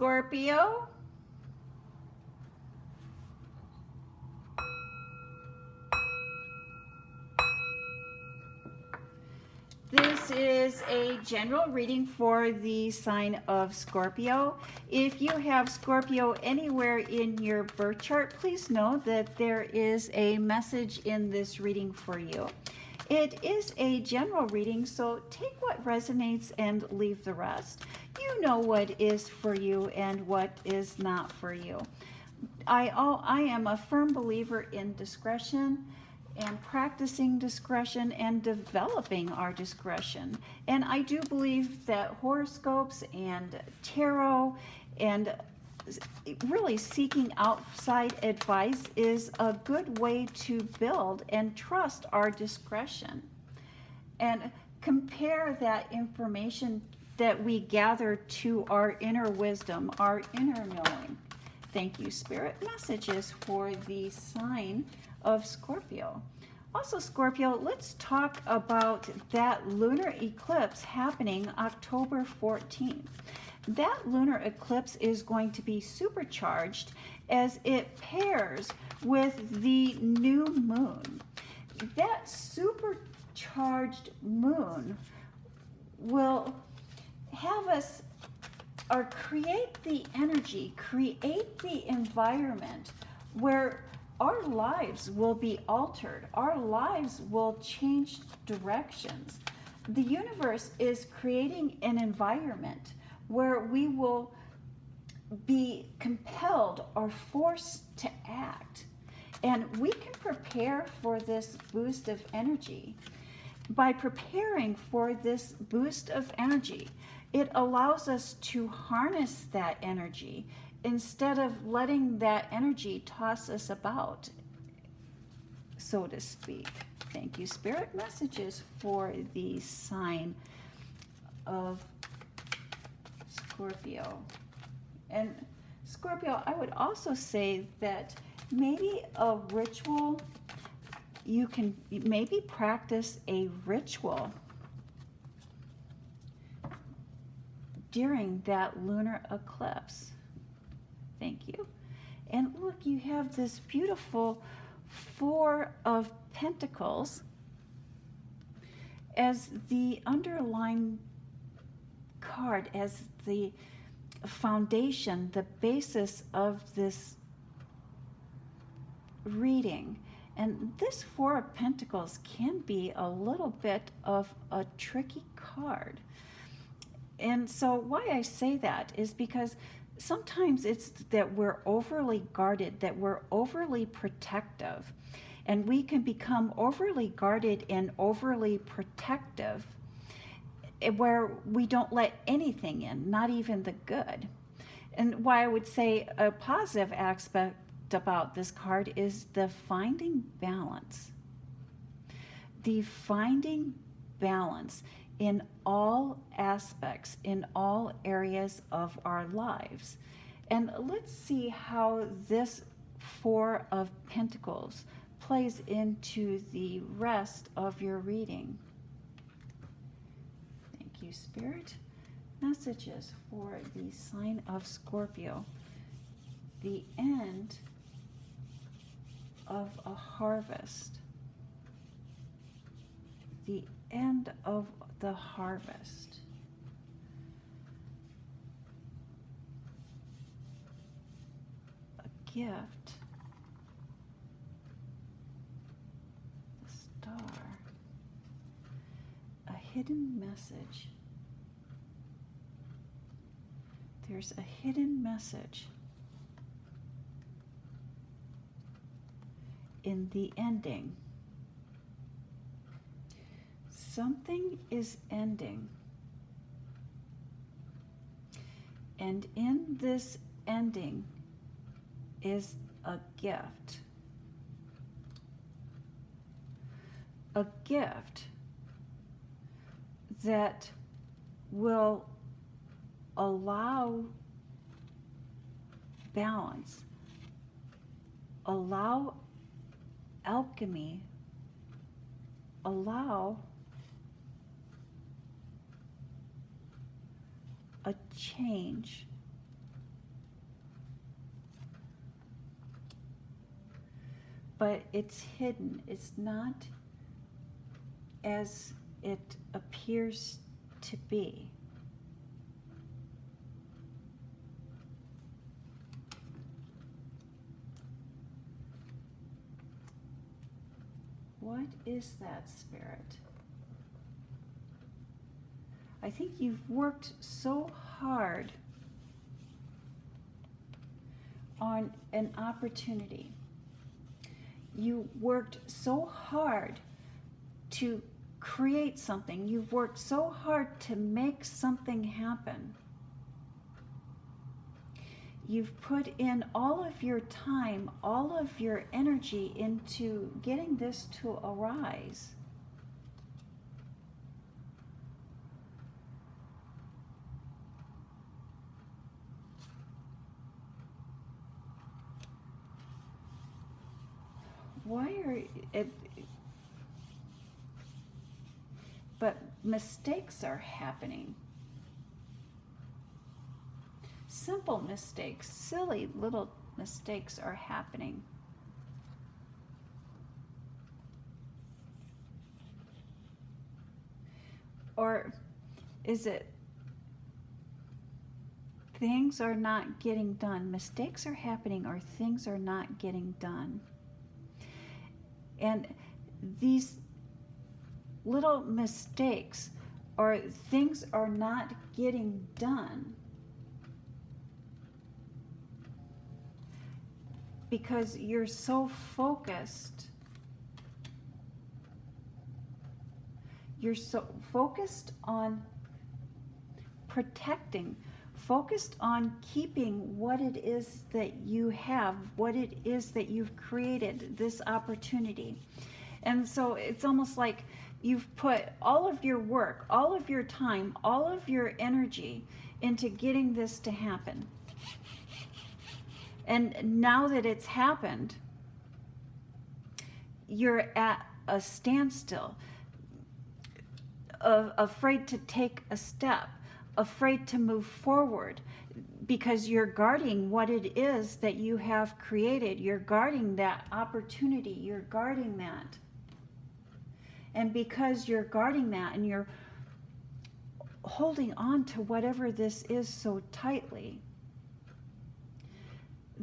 Scorpio. This is a general reading for the sign of Scorpio. If you have Scorpio anywhere in your birth chart, please know that there is a message in this reading for you. It is a general reading, so take what resonates and leave the rest. You know what is for you and what is not for you. I am a firm believer in discretion and practicing discretion and developing our discretion. And I do believe that horoscopes and tarot and really seeking outside advice is a good way to build and trust our discretion. And compare that information that we gather to our inner wisdom, our inner knowing. Thank you, Spirit. Messages for the sign of Scorpio. Also, Scorpio, let's talk about that lunar eclipse happening October 14th. That lunar eclipse is going to be supercharged as it pairs with the new moon. That supercharged moon will have us or create the energy, create the environment where our lives will be altered. Our lives will change directions. The universe is creating an environment where we will be compelled or forced to act. And we can prepare for this boost of energy. By preparing for this boost of energy, it allows us to harness that energy instead of letting that energy toss us about, so to speak. Thank you, Spirit. Messages for the sign of Scorpio. And Scorpio, I would also say that maybe a ritual, you can maybe practice a ritual during that lunar eclipse. Thank you. And look, you have this beautiful Four of Pentacles as the underlying card, as the foundation, the basis of this reading. And this Four of Pentacles can be a little bit of a tricky card. And so why I say that is because sometimes it's that we're overly guarded, that we're overly protective, and we can become overly guarded and overly protective where we don't let anything in, not even the good. And why I would say a positive aspect about this card is the finding balance. The finding balance in all aspects, in all areas of our lives. And let's see how this Four of Pentacles plays into the rest of your reading. Thank you, Spirit. Messages for the sign of Scorpio. The end of a harvest. The end of the harvest. A gift. The star. A hidden message. There's a hidden message in the ending. Something is ending. And in this ending is a gift. A gift that will allow balance, allow alchemy, allow a change but it's hidden. It's not as it appears to be. What is that, Spirit? I think you've worked so hard on an opportunity. You worked so hard to create something. You've worked so hard to make something happen. You've put in all of your time, all of your energy into getting this to arise. Why are it? But mistakes are happening. Simple mistakes, silly little mistakes are happening. Or is it things are not getting done? Mistakes are happening or things are not getting done. And these little mistakes or things are not getting done because you're so focused. You're so focused on protecting, focused on keeping what it is that you have, what it is that you've created, this opportunity. And so it's almost like you've put all of your work, all of your time, all of your energy into getting this to happen. And now that it's happened, you're at a standstill, afraid to take a step, afraid to move forward, because you're guarding what it is that you have created. You're guarding that opportunity. You're guarding that. And because you're guarding that and you're holding on to whatever this is so tightly,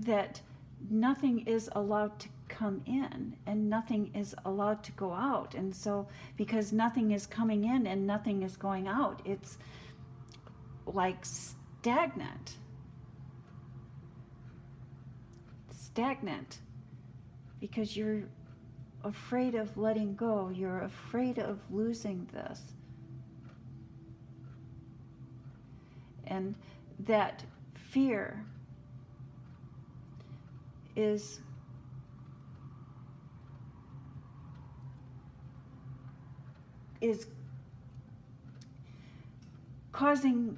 that nothing is allowed to come in and nothing is allowed to go out. And so because nothing is coming in and nothing is going out, it's like stagnant because you're afraid of letting go. You're afraid of losing this. And that fear is causing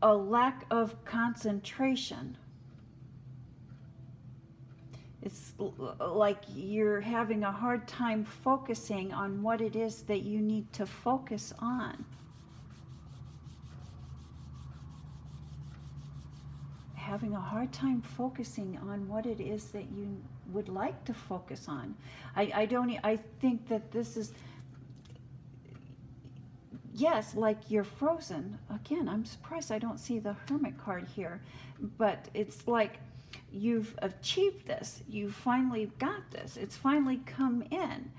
a lack of concentration. It's like you're having a hard time focusing on what it is that you need to focus on. Having a hard time focusing on what it is that you would like to focus on. I think that this is, yes, like you're frozen. Again, I'm surprised I don't see the Hermit card here, but it's like you've achieved this. You finally got this. It's finally come in.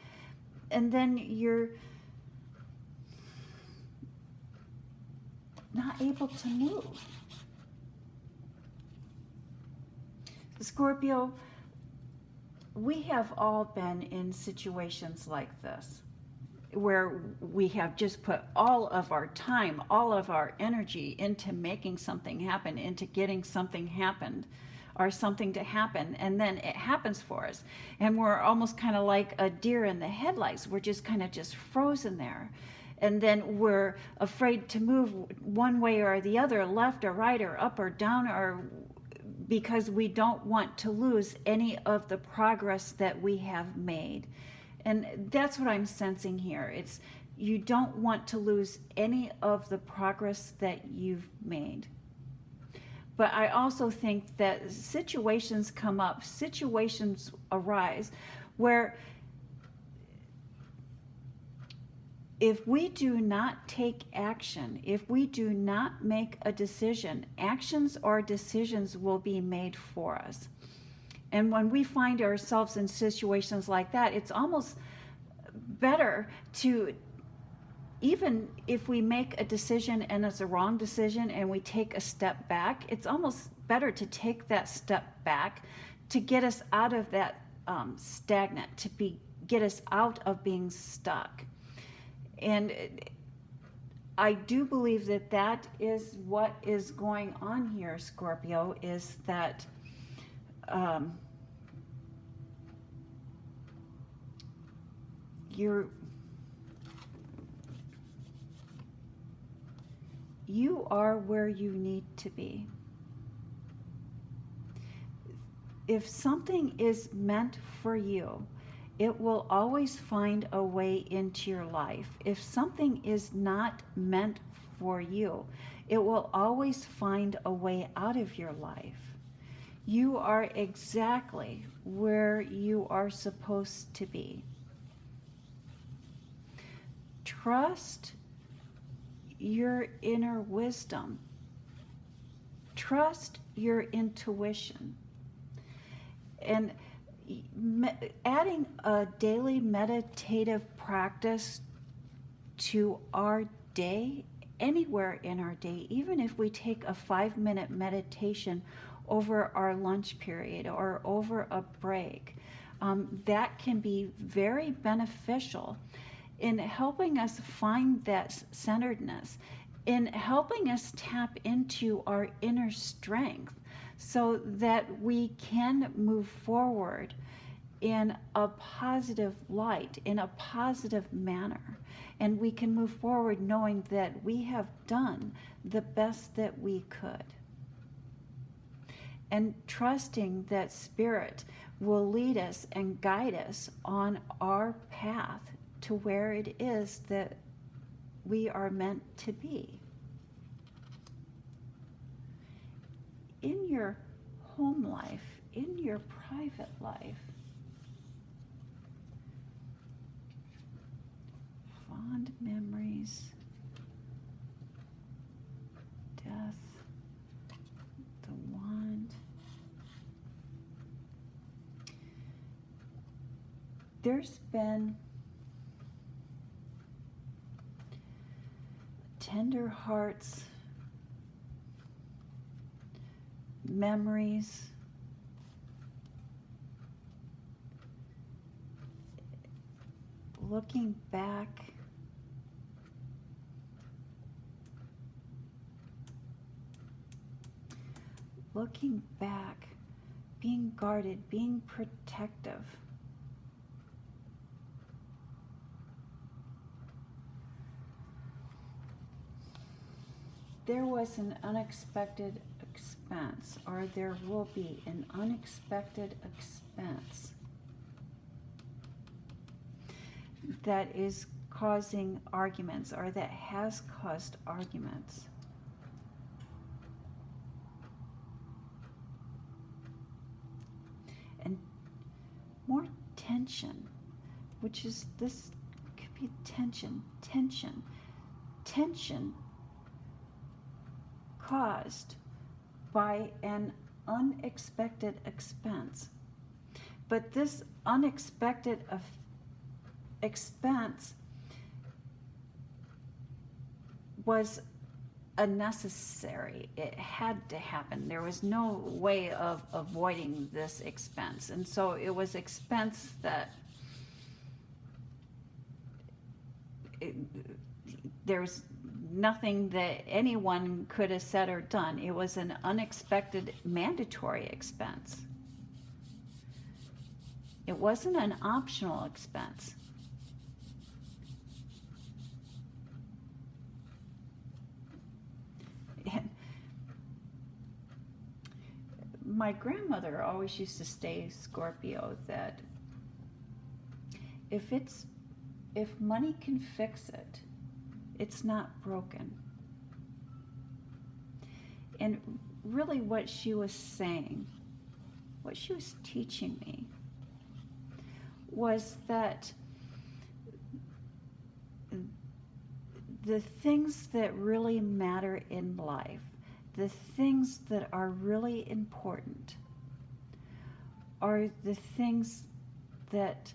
And then you're not able to move. Scorpio, we have all been in situations like this, where we have just put all of our time, all of our energy into making something happen, into getting something happened or something to happen, and then it happens for us. And we're almost kind of like a deer in the headlights. We're just kind of just frozen there. And then we're afraid to move one way or the other, left or right or up or down, or because we don't want to lose any of the progress that we have made. And that's what I'm sensing here. It's you don't want to lose any of the progress that you've made. But I also think that situations come up, situations arise where if we do not take action, if we do not make a decision, actions or decisions will be made for us. And when we find ourselves in situations like that, it's almost better to, even if we make a decision and it's a wrong decision and we take a step back, it's almost better to take that step back to get us out of that stagnant, get us out of being stuck. And I do believe that that is what is going on here, Scorpio, is that you are where you need to be. If something is meant for you, it will always find a way into your life. If something is not meant for you, it will always find a way out of your life. You are exactly where you are supposed to be. Trust your inner wisdom. Trust your intuition. And adding a daily meditative practice to our day, anywhere in our day, even if we take a 5-minute meditation over our lunch period or over a break, that can be very beneficial in helping us find that centeredness, in helping us tap into our inner strength so that we can move forward in a positive light, in a positive manner. And we can move forward knowing that we have done the best that we could. And trusting that Spirit will lead us and guide us on our path to where it is that we are meant to be. In your home life, in your private life, fond memories, death, the wand. There's been tender hearts, memories, looking back, being guarded, being protective. There was an unexpected expense, or there will be an unexpected expense that is causing arguments, or that has caused arguments. And more tension, which is, this could be tension caused by an unexpected expense. But this unexpected expense was unnecessary. It had to happen. There was no way of avoiding this expense. And so it was expense that there's nothing that anyone could have said or done. It was an unexpected mandatory expense. It wasn't an optional expense. And my grandmother always used to say, Scorpio, that if money can fix it, it's not broken. And really what she was saying, what she was teaching me, was that the things that really matter in life, the things that are really important, are the things that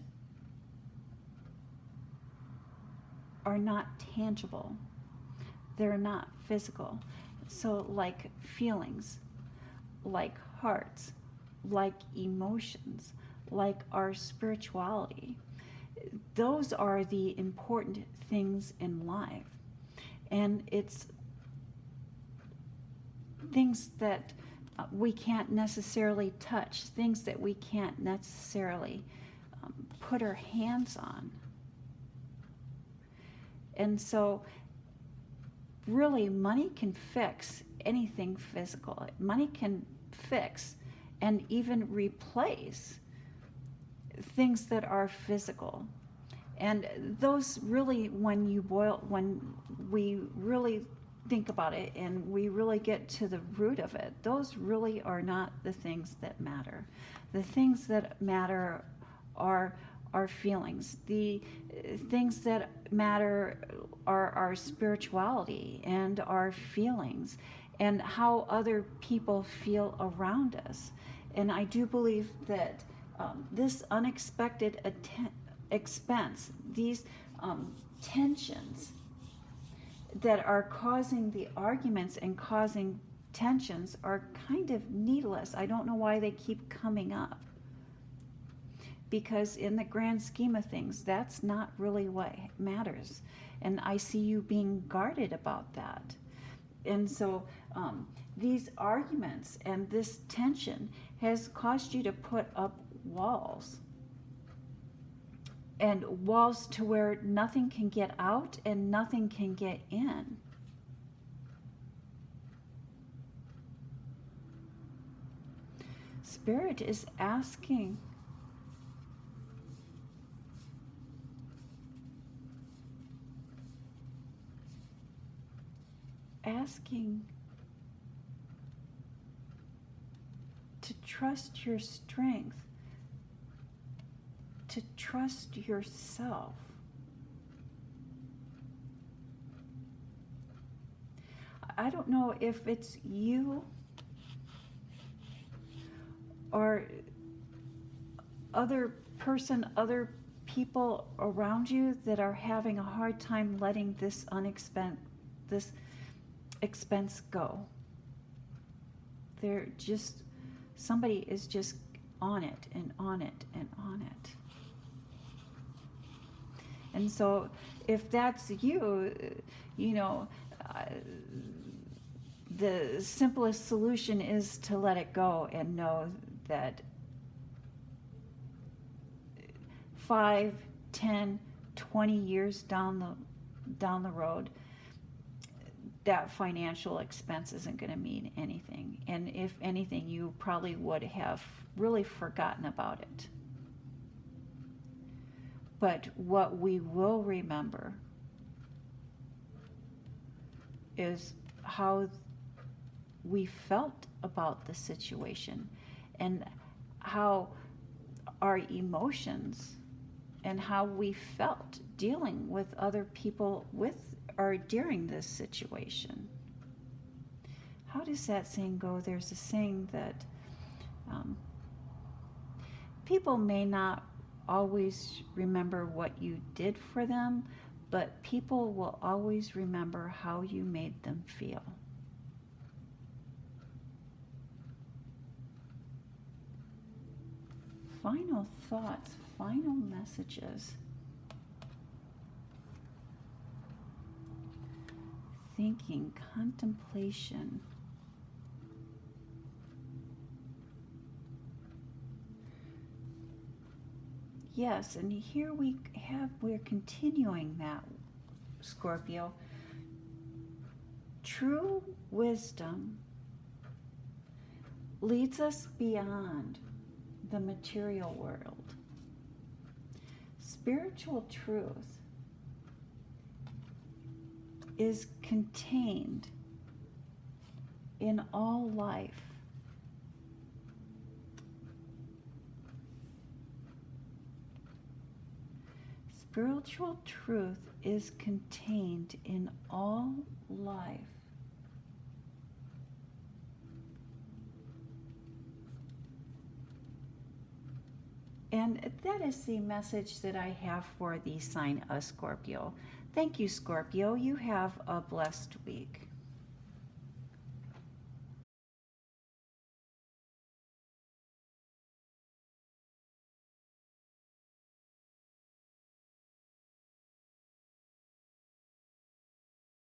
are not tangible. They're not physical. So like feelings, like hearts, like emotions, like our spirituality. Those are the important things in life. And it's things that we can't necessarily touch, things that we can't necessarily put our hands on. And so really money can fix anything physical. Money can fix and even replace things that are physical. And those really, when we really think about it and we really get to the root of it, those really are not the things that matter. The things that matter are our feelings. The things that matter are our spirituality and our feelings and how other people feel around us. And I do believe that this unexpected expense, these tensions that are causing the arguments and causing tensions are kind of needless. I don't know why they keep coming up. Because in the grand scheme of things, that's not really what matters. And I see you being guarded about that. And so these arguments and this tension has caused you to put up walls. And walls to where nothing can get out and nothing can get in. Spirit is asking to trust your strength, to trust yourself. I don't know if it's you or other people around you that are having a hard time letting this expense go. They're just, somebody is just on it and on it and on it. And so if that's you, the simplest solution is to let it go and know that 5, 10, 20 years down the road, that financial expense isn't going to mean anything. And if anything, you probably would have really forgotten about it. But what we will remember is how we felt about the situation and how our emotions and how we felt dealing with other people with or during this situation. How does that saying go? There's a saying that people may not always remember what you did for them, but people will always remember how you made them feel. Final thoughts, final messages. Thinking, contemplation. Yes, and here we're continuing that, Scorpio. True wisdom leads us beyond the material world. Spiritual truth is contained in all life. Spiritual truth is contained in all life. And that is the message that I have for the sign of Scorpio. Thank you, Scorpio. You have a blessed week.